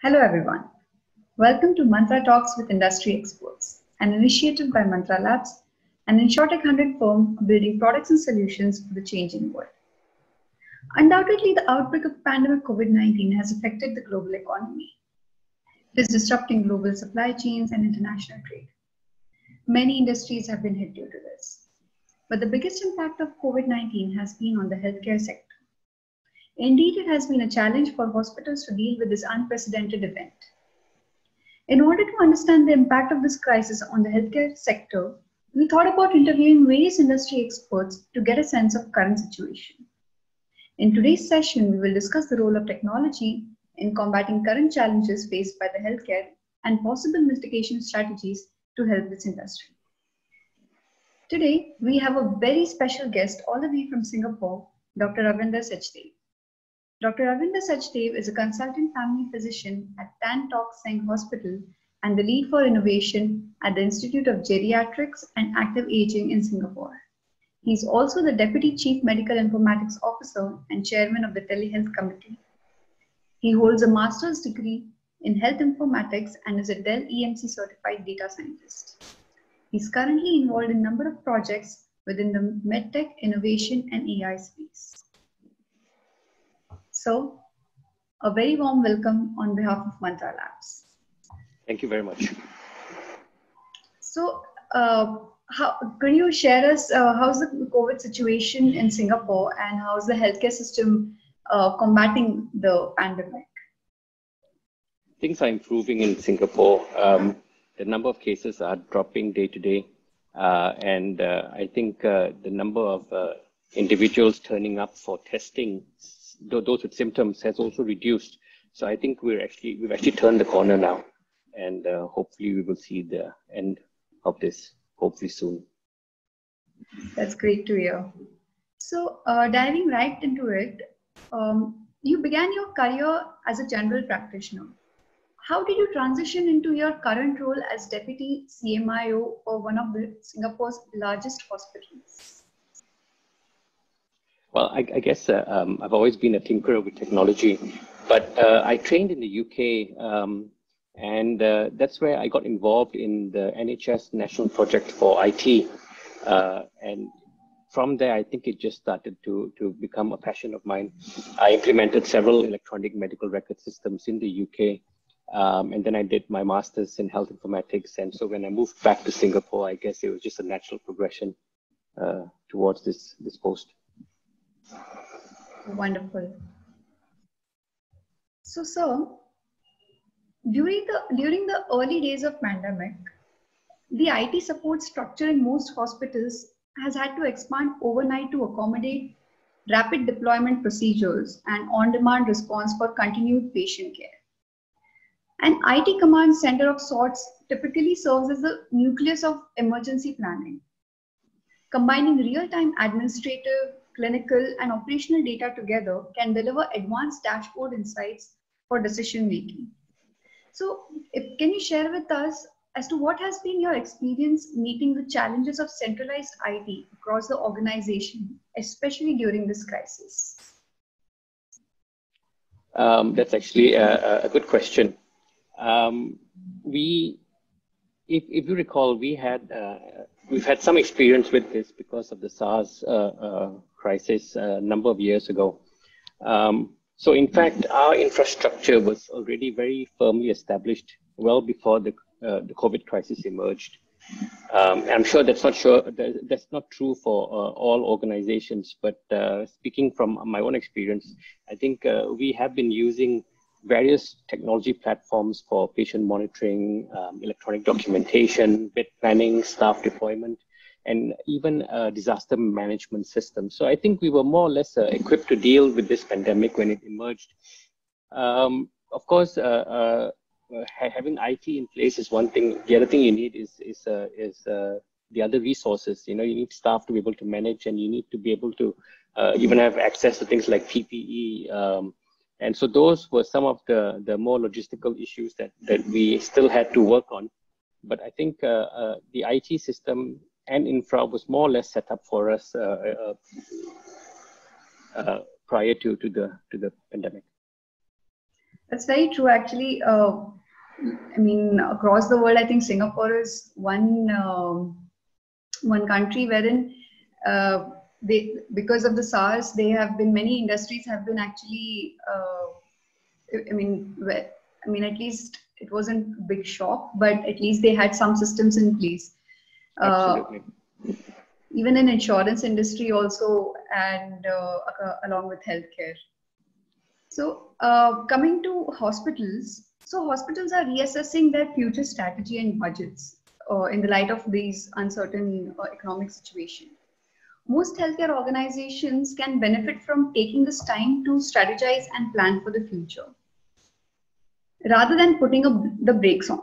Hello everyone. Welcome to Mantra Talks with Industry Experts, an initiative by Mantra Labs, an InsurTech 100 firm building products and solutions for the changing world. Undoubtedly, the outbreak of pandemic COVID-19 has affected the global economy. It is disrupting global supply chains and international trade. Many industries have been hit due to this. But the biggest impact of COVID-19 has been on the healthcare sector. Indeed, it has been a challenge for hospitals to deal with this unprecedented event. In order to understand the impact of this crisis on the healthcare sector, we thought about interviewing various industry experts to get a sense of current situation. In today's session, we will discuss the role of technology in combating current challenges faced by the healthcare and possible mitigation strategies to help this industry. Today, we have a very special guest all the way from Singapore, Dr. Ravinder Sachdev. Dr. Ravinder Sachdev is a consultant family physician at Tan Tock Seng Hospital and the lead for innovation at the Institute of Geriatrics and Active Aging in Singapore. He is also the Deputy Chief Medical Informatics Officer and Chairman of the Telehealth Committee. He holds a master's degree in Health Informatics and is a Dell EMC certified data scientist. He is currently involved in a number of projects within the MedTech, innovation and AI space. So, a very warm welcome on behalf of Mantra Labs. Thank you very much. So, can you share us how's the COVID situation in Singapore and how's the healthcare system combating the pandemic? Things are improving in Singapore. The number of cases are dropping day to day. And I think the number of individuals turning up for testing, those with symptoms, has also reduced. So I think we've actually turned the corner now, and hopefully we will see the end of this hopefully soon. That's great to hear. So diving right into it, you began your career as a general practitioner. How did you transition into your current role as Deputy CMIO for one of Singapore's largest hospitals? Well, I guess I've always been a tinkerer with technology, but I trained in the UK, and that's where I got involved in the NHS National Project for IT. And from there, I think it just started to become a passion of mine. I implemented several electronic medical record systems in the UK, and then I did my master's in health informatics. And so when I moved back to Singapore, I guess it was just a natural progression towards this post. Wonderful. So, sir, during the early days of pandemic, the IT support structure in most hospitals has had to expand overnight to accommodate rapid deployment procedures and on-demand response for continued patient care. An IT command center of sorts typically serves as the nucleus of emergency planning, combining real-time administrative, clinical, and operational data together can deliver advanced dashboard insights for decision making. So, can you share with us as to what has been your experience meeting the challenges of centralized IT across the organization, especially during this crisis? That's actually a good question. If you recall, we've had some experience with this because of the SARS crisis a number of years ago. So in fact, our infrastructure was already very firmly established well before the COVID crisis emerged. I'm sure that's not true for all organizations, but speaking from my own experience, I think we have been using various technology platforms for patient monitoring, electronic documentation, bed planning, staff deployment, and even disaster management systems. So I think we were more or less equipped to deal with this pandemic when it emerged. Of course, having IT in place is one thing. The other thing you need is the other resources. You need staff to be able to manage, and you need to be able to even have access to things like PPE. And so those were some of the more logistical issues that we still had to work on. But I think the IT system and infra was more or less set up for us prior to the pandemic. That's very true. Actually, I mean, across the world, I think Singapore is one country wherein they, because of the SARS, they have been, many industries have been actually, I mean, at least it wasn't a big shock, but at least they had some systems in place. Absolutely. Even in insurance industry also, and along with healthcare. So coming to hospitals, so hospitals are reassessing their future strategy and budgets in the light of these uncertain economic situation. Most healthcare organizations can benefit from taking this time to strategize and plan for the future, rather than putting the brakes on.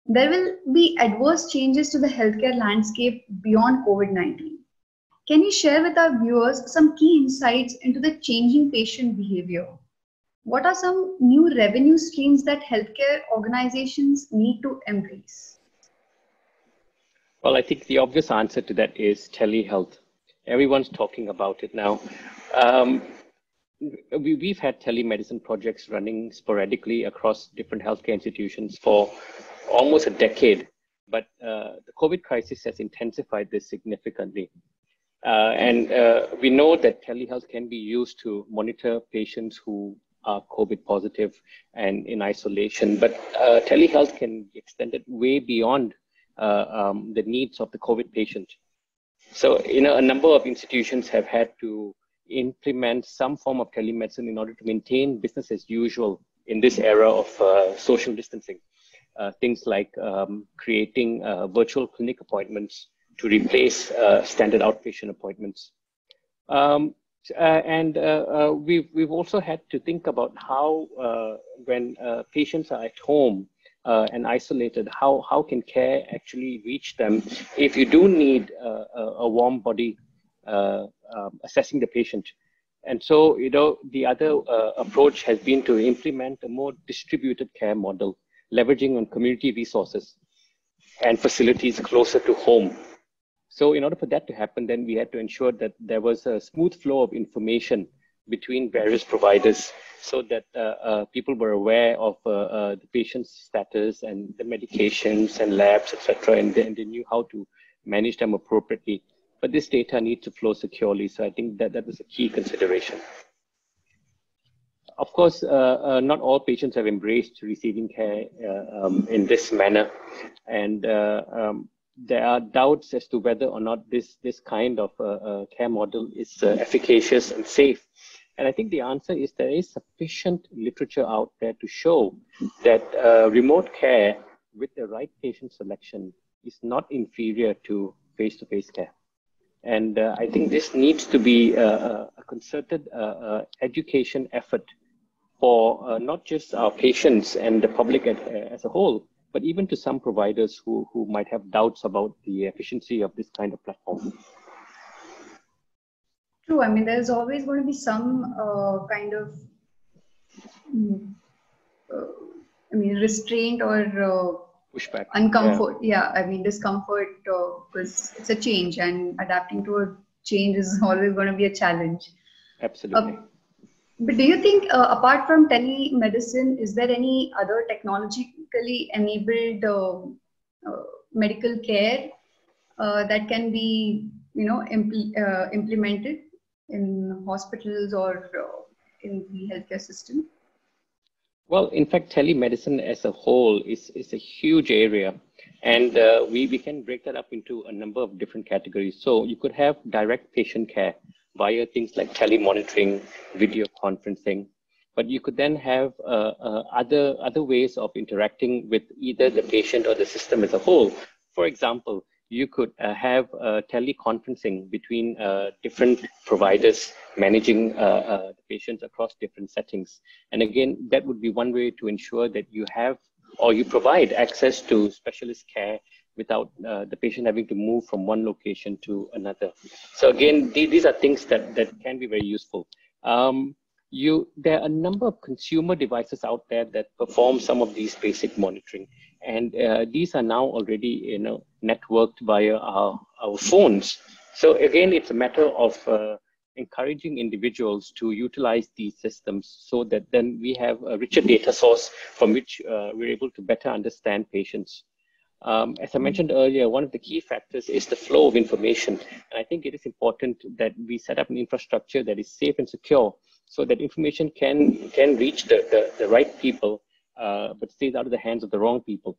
There will be adverse changes to the healthcare landscape beyond COVID-19. Can you share with our viewers some key insights into the changing patient behavior? What are some new revenue streams that healthcare organizations need to embrace? Well, I think the obvious answer to that is telehealth. Everyone's talking about it now. We've had telemedicine projects running sporadically across different healthcare institutions for almost a decade, but the COVID crisis has intensified this significantly. And we know that telehealth can be used to monitor patients who are COVID positive and in isolation, but telehealth can be extended way beyond the needs of the COVID patient. So, a number of institutions have had to implement some form of telemedicine in order to maintain business as usual in this era of social distancing. Things like creating virtual clinic appointments to replace standard outpatient appointments. We've also had to think about how when patients are at home and isolated, how can care actually reach them if you do need a warm body assessing the patient. And so, the other approach has been to implement a more distributed care model, leveraging on community resources and facilities closer to home. So in order for that to happen, then we had to ensure that there was a smooth flow of information between various providers so that people were aware of the patient's status and the medications and labs, etc., and they knew how to manage them appropriately. But this data needs to flow securely. So I think that was a key consideration. Of course, not all patients have embraced receiving care in this manner. And there are doubts as to whether or not this kind of care model is efficacious and safe. And I think the answer is there is sufficient literature out there to show that remote care with the right patient selection is not inferior to face-to-face care. And I think this needs to be a concerted education effort for not just our patients and the public as a whole, but even to some providers who might have doubts about the efficiency of this kind of platform. True. I mean, there's always going to be some kind of, restraint or pushback, uncomfort. Yeah, I mean, discomfort because it's a change, and adapting to a change is always going to be a challenge. Absolutely. But do you think, apart from telemedicine, is there any other technologically enabled medical care that can be, implemented in hospitals or in the healthcare system? Well, in fact, telemedicine as a whole is a huge area, and we can break that up into a number of different categories. So you could have direct patient care via things like telemonitoring, video conferencing, but you could then have other ways of interacting with either the patient or the system as a whole. For example, you could have teleconferencing between different providers managing the patients across different settings. And again, that would be one way to ensure that you have or you provide access to specialist care without the patient having to move from one location to another. So again, these are things that can be very useful. There are a number of consumer devices out there that perform some of these basic monitoring. And these are now already, networked via our phones. So again, it's a matter of encouraging individuals to utilize these systems so that then we have a richer data source from which we're able to better understand patients. As I mentioned earlier, one of the key factors is the flow of information. And I think it is important that we set up an infrastructure that is safe and secure so that information can reach the right people, but stays out of the hands of the wrong people.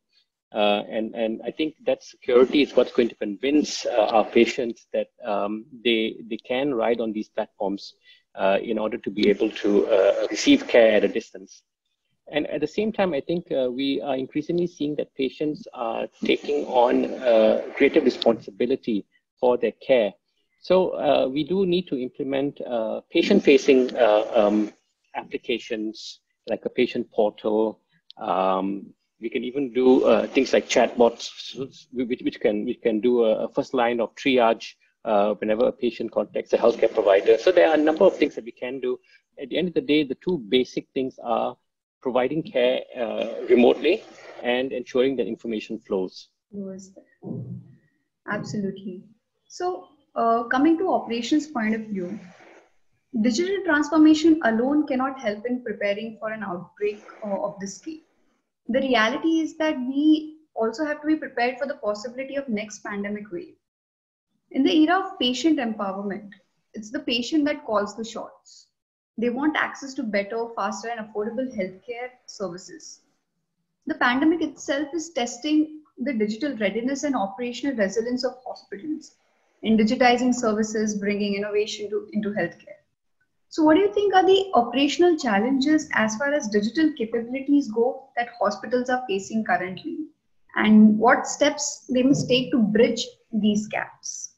And I think that security is what's going to convince our patients that they can ride on these platforms in order to be able to receive care at a distance. And at the same time, I think we are increasingly seeing that patients are taking on greater responsibility for their care. So we do need to implement patient-facing applications like a patient portal. We can even do things like chatbots, which can do a first line of triage whenever a patient contacts a healthcare provider. So there are a number of things that we can do. At the end of the day, the two basic things are providing care remotely and ensuring that information flows. Absolutely. So coming to operations point of view, digital transformation alone cannot help in preparing for an outbreak of this scale. The reality is that we also have to be prepared for the possibility of next pandemic wave. In the era of patient empowerment, it's the patient that calls the shots. They want access to better, faster, and affordable healthcare services. The pandemic itself is testing the digital readiness and operational resilience of hospitals in digitizing services, bringing innovation into healthcare. So what do you think are the operational challenges as far as digital capabilities go that hospitals are facing currently? And what steps they must take to bridge these gaps?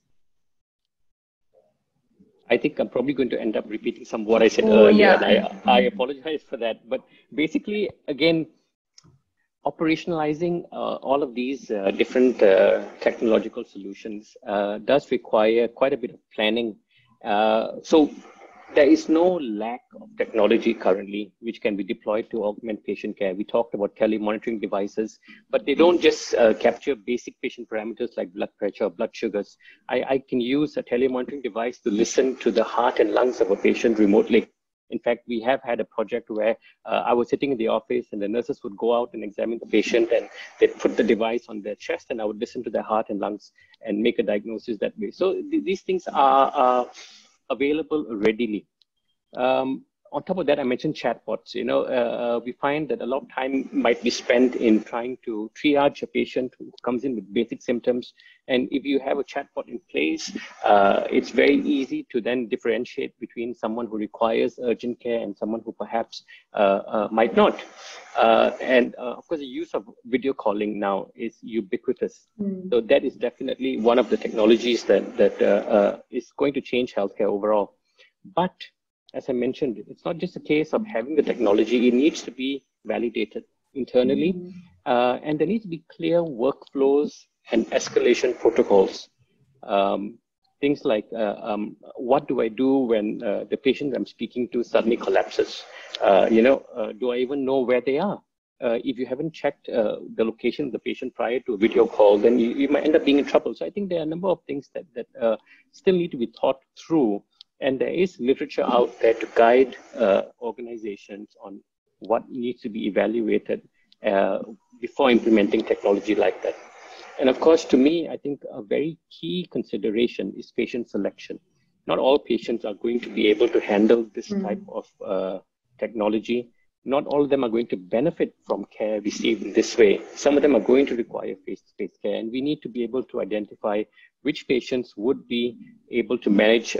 I think I'm probably going to end up repeating some of what I said earlier, yeah. and I apologize for that. But basically, again, operationalizing all of these different technological solutions does require quite a bit of planning. So there is no lack of technology currently which can be deployed to augment patient care. We talked about telemonitoring devices, but they don't just capture basic patient parameters like blood pressure or blood sugars. I can use a telemonitoring device to listen to the heart and lungs of a patient remotely. In fact, we have had a project where I was sitting in the office and the nurses would go out and examine the patient and they'd put the device on their chest and I would listen to their heart and lungs and make a diagnosis that way. So these things are available readily. On top of that, I mentioned chatbots. We find that a lot of time might be spent in trying to triage a patient who comes in with basic symptoms. And if you have a chatbot in place, it's very easy to then differentiate between someone who requires urgent care and someone who perhaps might not. And of course, the use of video calling now is ubiquitous. So that is definitely one of the technologies that is going to change healthcare overall. But as I mentioned, it's not just a case of having the technology, it needs to be validated internally. And there needs to be clear workflows and escalation protocols. Things like, what do I do when the patient I'm speaking to suddenly collapses? Do I even know where they are? If you haven't checked the location of the patient prior to a video call, then you might end up being in trouble. So I think there are a number of things that still need to be thought through. And there is literature out there to guide organizations on what needs to be evaluated before implementing technology like that. And of course, to me, I think a very key consideration is patient selection. Not all patients are going to be able to handle this type of technology. Not all of them are going to benefit from care received in this way. Some of them are going to require face-to-face care, and we need to be able to identify which patients would be able to manage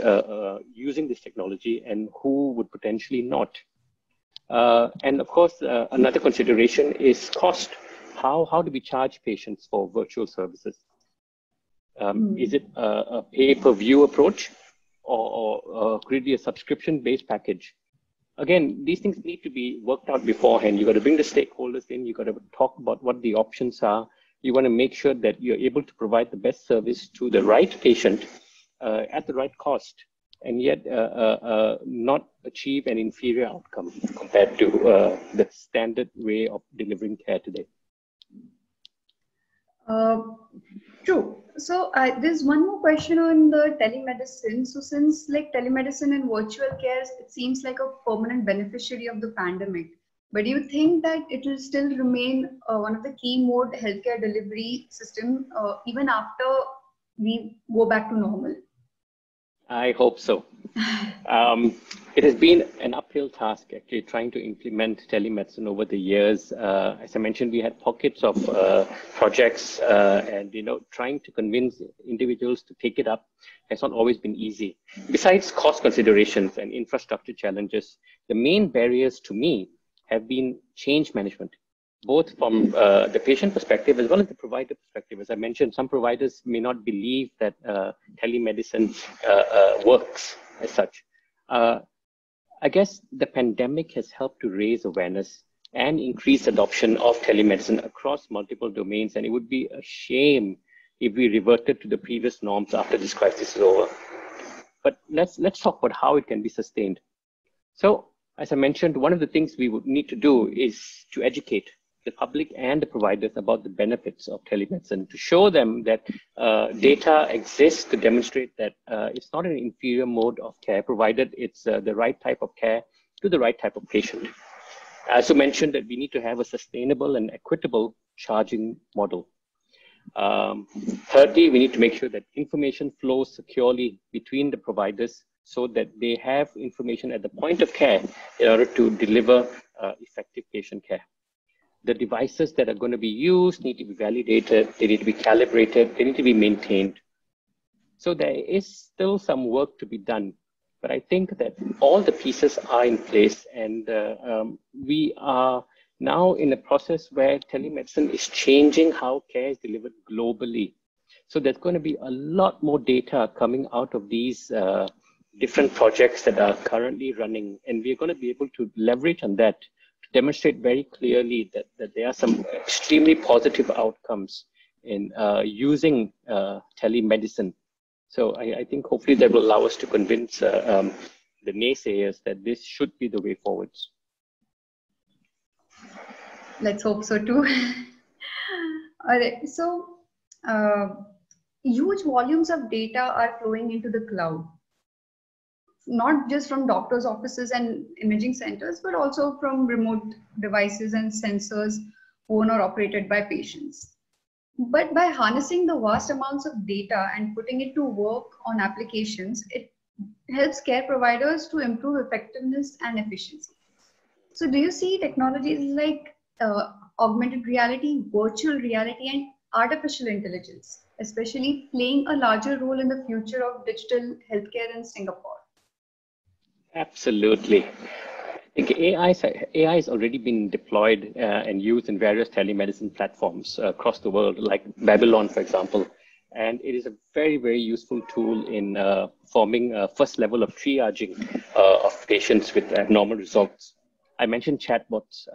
using this technology and who would potentially not. And of course, another consideration is cost. How do we charge patients for virtual services? Is it a pay-per-view approach or could it be a subscription-based package? Again, these things need to be worked out beforehand. You've got to bring the stakeholders in. You've got to talk about what the options are. You want to make sure that you're able to provide the best service to the right patient at the right cost, and yet not achieve an inferior outcome compared to the standard way of delivering care today. True. So there's one more question on the telemedicine. So since like telemedicine and virtual care, it seems like a permanent beneficiary of the pandemic. But do you think that it will still remain one of the key mode healthcare delivery system even after we go back to normal? I hope so. It has been an uphill task actually trying to implement telemedicine over the years. As I mentioned, we had pockets of projects, and trying to convince individuals to take it up has not always been easy. Besides cost considerations and infrastructure challenges, the main barriers to me have been change management, both from the patient perspective as well as the provider perspective. As I mentioned, some providers may not believe that telemedicine works as such. I guess the pandemic has helped to raise awareness and increase adoption of telemedicine across multiple domains, and it would be a shame if we reverted to the previous norms after this crisis is over. But let's talk about how it can be sustained. So, as I mentioned, one of the things we would need to do is to educate the public and the providers about the benefits of telemedicine, to show them that data exists to demonstrate that it's not an inferior mode of care, provided it's the right type of care to the right type of patient. I also mentioned that we need to have a sustainable and equitable charging model. Thirdly, we need to make sure that information flows securely between the providers so that they have information at the point of care in order to deliver effective patient care. The devices that are going to be used need to be validated, they need to be calibrated, they need to be maintained. So there is still some work to be done, but I think that all the pieces are in place, and we are now in a process where telemedicine is changing how care is delivered globally. So there's going to be a lot more data coming out of these different projects that are currently running, and we're going to be able to leverage on that to demonstrate very clearly that there are some extremely positive outcomes in using telemedicine. So I think hopefully that will allow us to convince the naysayers that this should be the way forwards. Let's hope so too. All right, so huge volumes of data are flowing into the cloud, not just from doctors' offices and imaging centers, but also from remote devices and sensors owned or operated by patients. But by harnessing the vast amounts of data and putting it to work on applications, it helps care providers to improve effectiveness and efficiency. So do you see technologies like augmented reality, virtual reality, and artificial intelligence, especially playing a larger role in the future of digital healthcare in Singapore? Absolutely. I think AI has already been deployed and used in various telemedicine platforms across the world, like Babylon, for example. And it is a very, very useful tool in forming a first level of triaging of patients with abnormal results. I mentioned chatbots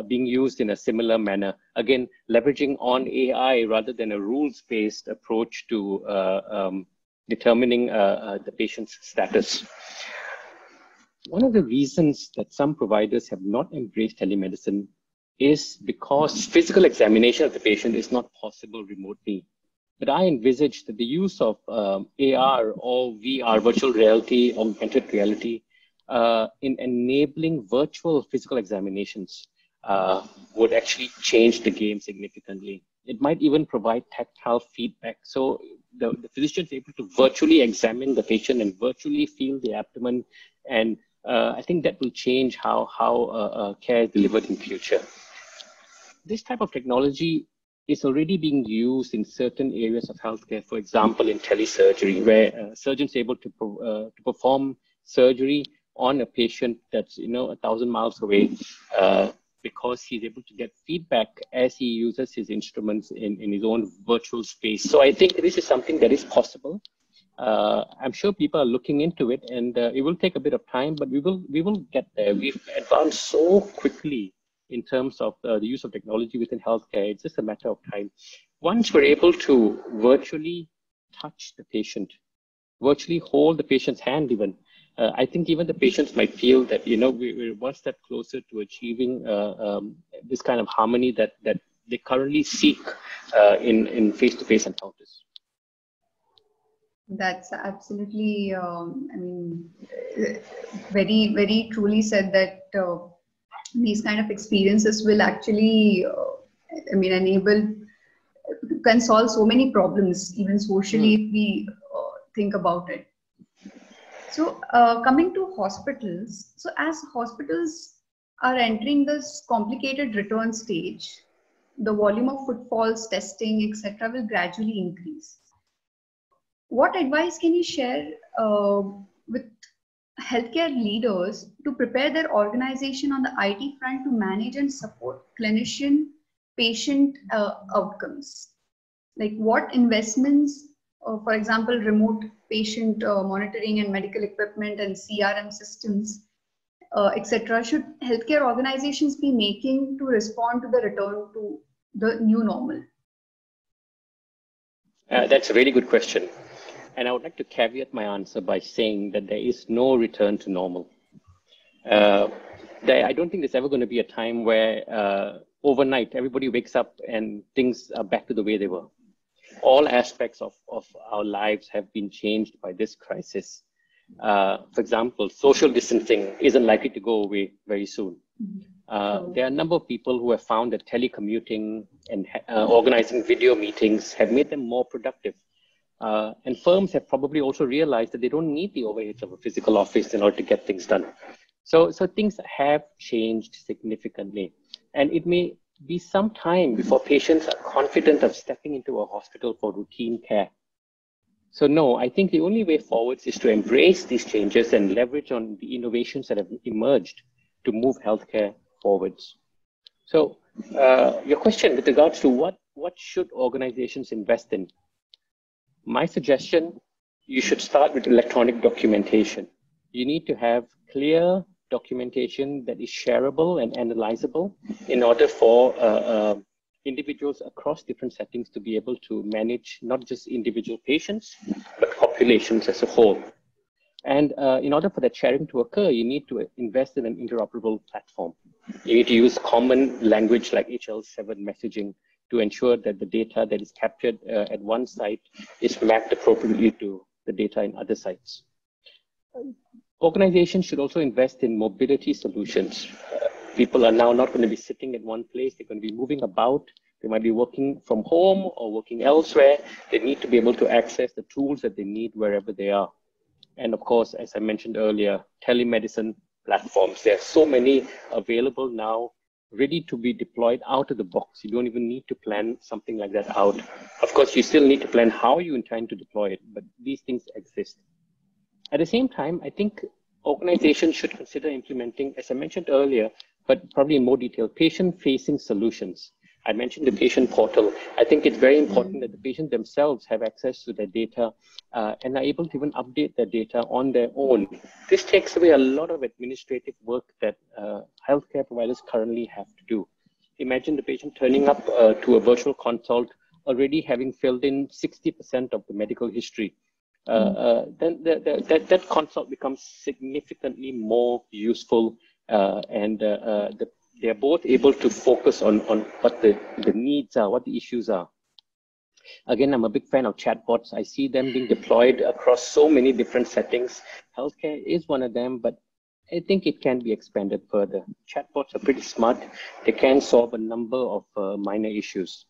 being used in a similar manner, again, leveraging on AI rather than a rules-based approach to determining the patient's status. One of the reasons that some providers have not embraced telemedicine is because physical examination of the patient is not possible remotely. But I envisage that the use of AR or VR, virtual reality, augmented reality, in enabling virtual physical examinations would actually change the game significantly. It might even provide tactile feedback. So the physician is able to virtually examine the patient and virtually feel the abdomen. And I think that will change how care is delivered in future. This type of technology is already being used in certain areas of healthcare. For example, in telesurgery, where surgeons are able to perform surgery on a patient that's 1,000 miles away, because he's able to get feedback as he uses his instruments in his own virtual space. So I think this is something that is possible. I'm sure people are looking into it, and it will take a bit of time, but we will get there. We've advanced so quickly in terms of the use of technology within healthcare. It's just a matter of time. Once we're able to virtually touch the patient, virtually hold the patient's hand even, I think even the patients might feel that, we're one step closer to achieving this kind of harmony that they currently seek in face-to-face encounters. That's absolutely, I mean, very, very truly said that these kind of experiences will actually, I mean, can solve so many problems, even socially, if we think about it. So, coming to hospitals, so as hospitals are entering this complicated return stage, the volume of footfalls, testing, etc., will gradually increase. What advice can you share with healthcare leaders to prepare their organization on the IT front to manage and support clinician patient outcomes? Like what investments, for example, remote patient monitoring and medical equipment and CRM systems, etc., should healthcare organizations be making to respond to the return to the new normal? That's a really good question. And I would like to caveat my answer by saying that there is no return to normal. I don't think there's ever going to be a time where overnight everybody wakes up and things are back to the way they were. All aspects of our lives have been changed by this crisis. For example, social distancing isn't likely to go away very soon. There are a number of people who have found that telecommuting and organizing video meetings have made them more productive. And firms have probably also realized that they don't need the overheads of a physical office in order to get things done. So things have changed significantly. And it may be some time before patients are confident of stepping into a hospital for routine care. So no, I think the only way forward is to embrace these changes and leverage on the innovations that have emerged to move healthcare forwards. So your question with regards to what should organizations invest in? My suggestion, you should start with electronic documentation. You need to have clear documentation that is shareable and analyzable in order for individuals across different settings to be able to manage not just individual patients, but populations as a whole. And in order for that sharing to occur, you need to invest in an interoperable platform. You need to use common language like HL7 messaging to ensure that the data that is captured at one site is mapped appropriately to the data in other sites. Organizations should also invest in mobility solutions. People are now not going to be sitting at one place. They're going to be moving about. They might be working from home or working elsewhere. They need to be able to access the tools that they need wherever they are. And of course, as I mentioned earlier, telemedicine platforms. There are so many available now, ready to be deployed out of the box. You don't even need to plan something like that out. Of course, you still need to plan how you intend to deploy it, but these things exist. At the same time, I think organizations should consider implementing, as I mentioned earlier, but probably in more detail, patient-facing solutions. I mentioned the patient portal. I think it's very important that the patient themselves have access to their data and are able to even update their data on their own. This takes away a lot of administrative work that healthcare providers currently have to do. Imagine the patient turning up to a virtual consult, already having filled in 60% of the medical history. Then that consult becomes significantly more useful and they're both able to focus on what the needs are, what the issues are. Again, I'm a big fan of chatbots. I see them being deployed across so many different settings. Healthcare is one of them, but I think it can be expanded further. Chatbots are pretty smart. They can solve a number of minor issues.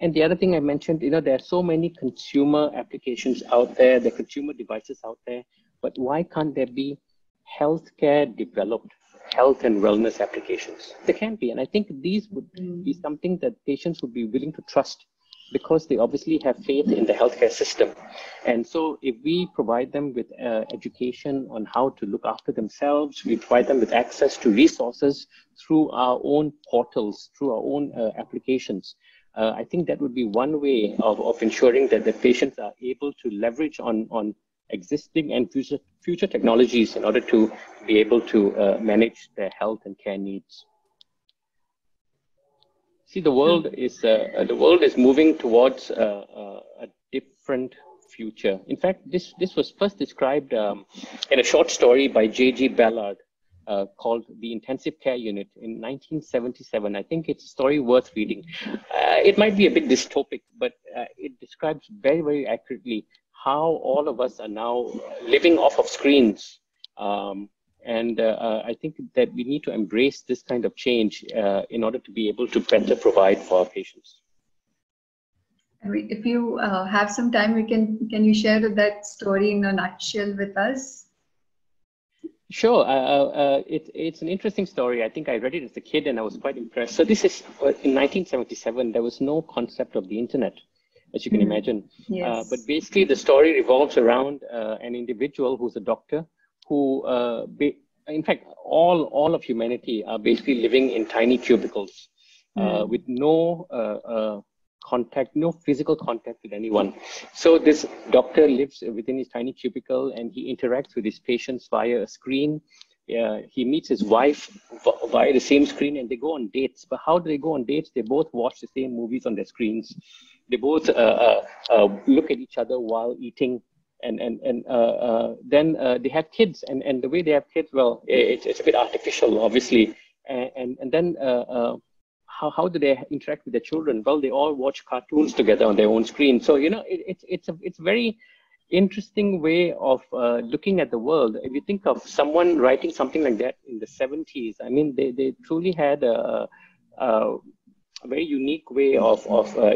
And the other thing I mentioned, there are so many consumer applications out there, the consumer devices out there, but why can't there be healthcare developed health and wellness applications? There can be, and I think these would be something that patients would be willing to trust because they obviously have faith in the healthcare system. And so if we provide them with education on how to look after themselves, we provide them with access to resources through our own portals, through our own applications, I think that would be one way of ensuring that the patients are able to leverage on existing and future technologies in order to be able to manage their health and care needs. See, the world is moving towards a different future. In fact, this was first described in a short story by J.G. Ballard called The Intensive Care Unit in 1977. I think it's a story worth reading. It might be a bit dystopic, but it describes very, very accurately how all of us are now living off of screens. I think that we need to embrace this kind of change in order to be able to better provide for our patients. If you have some time, can you share that story in a nutshell with us? Sure. It's an interesting story. I think I read it as a kid and I was quite impressed. So this is in 1977. There was no concept of the internet, as you can imagine. Yes. But basically, the story revolves around an individual who's a doctor who, in fact, all of humanity are basically living in tiny cubicles with no contact, no physical contact with anyone. So this doctor lives within his tiny cubicle and he interacts with his patients via a screen. He meets his wife via the same screen and they go on dates. But how do they go on dates? They both watch the same movies on their screens. They both look at each other while eating. And then they have kids. And the way they have kids, well, it's a bit artificial, obviously. And then how do they interact with their children? Well, they all watch cartoons together on their own screen. So, you know, it's a very interesting way of looking at the world. If you think of someone writing something like that in the 70s, I mean, they truly had a very unique way of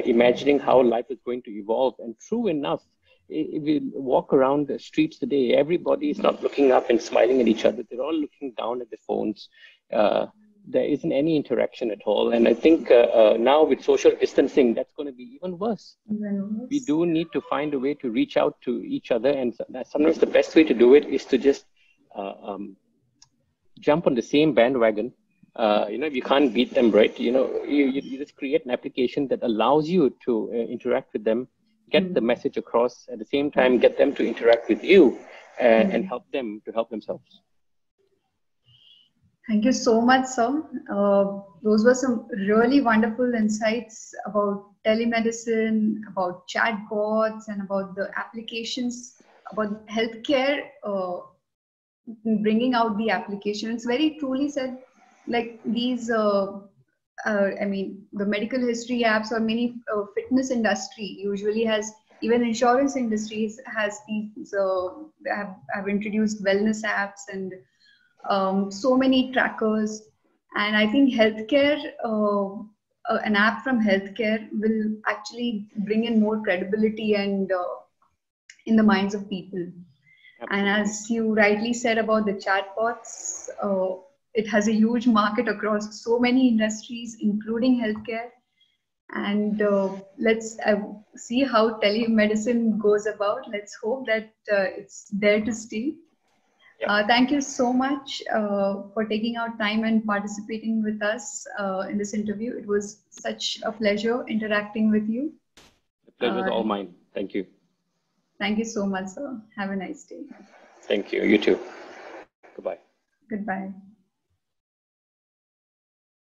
imagining how life is going to evolve. And true enough, if you walk around the streets today, everybody is not looking up and smiling at each other. They're all looking down at their phones. There isn't any interaction at all. And I think now with social distancing, that's going to be even worse. We do need to find a way to reach out to each other. And sometimes the best way to do it is to just jump on the same bandwagon. You know, if you can't beat them, right? You know, you just create an application that allows you to interact with them, get the message across, at the same time, get them to interact with you and help them to help themselves. Thank you so much, sir. Those were some really wonderful insights about telemedicine, about chatbots, and about the applications, about healthcare, bringing out the application. It's very truly said, like these, I mean, the medical history apps or many fitness industry usually has, even insurance industries has these, have introduced wellness apps and so many trackers. And I think healthcare, an app from healthcare will actually bring in more credibility and in the minds of people. Absolutely. And as you rightly said about the chatbots, it has a huge market across so many industries, including healthcare. And let's see how telemedicine goes about. Let's hope that it's there to stay. Yeah. Thank you so much for taking out time and participating with us in this interview. It was such a pleasure interacting with you. The pleasure is all mine. Thank you. Thank you so much, sir. Have a nice day. Thank you. You too. Goodbye. Goodbye.